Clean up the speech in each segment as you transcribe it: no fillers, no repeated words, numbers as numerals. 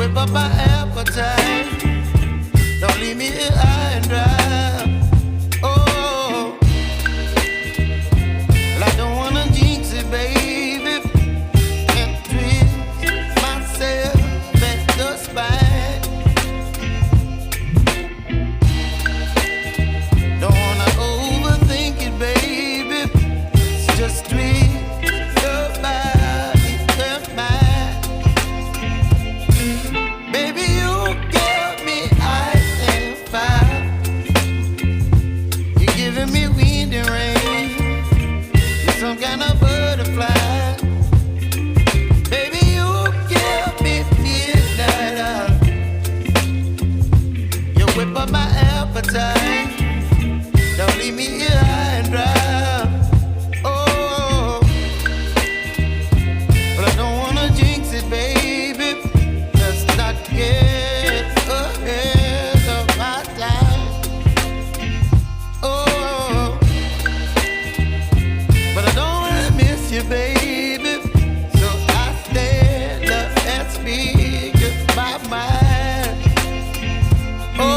whip up my appetite. Don't leave me here high and dry. Oh, well, I don't wanna jinx it, baby, and twist myself at the spine. Don't wanna overthink it, baby. It's just twist your body and mine. Baby, you give me ice and fire. You're giving me wind and rain. You're some kind of butterfly. Baby, you give me midnight. You whip up my appetite. Don't leave me here high and dry. Oh, but I don't wanna jinx it, baby. Let's not get ahead of my time. Oh, but I don't wanna miss you, baby. So I stand up and speak my mind. Oh.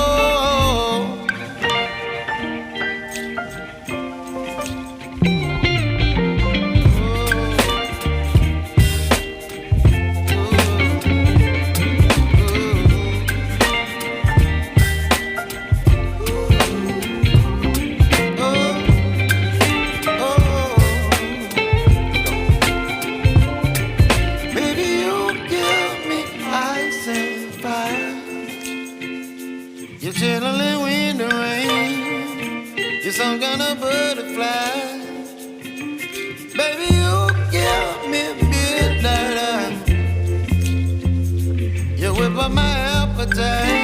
Baby, you give me ice and fire. You're channeling wind and rain. You're some kind of butterfly. Baby, you give me midnight. You whip up my appetite.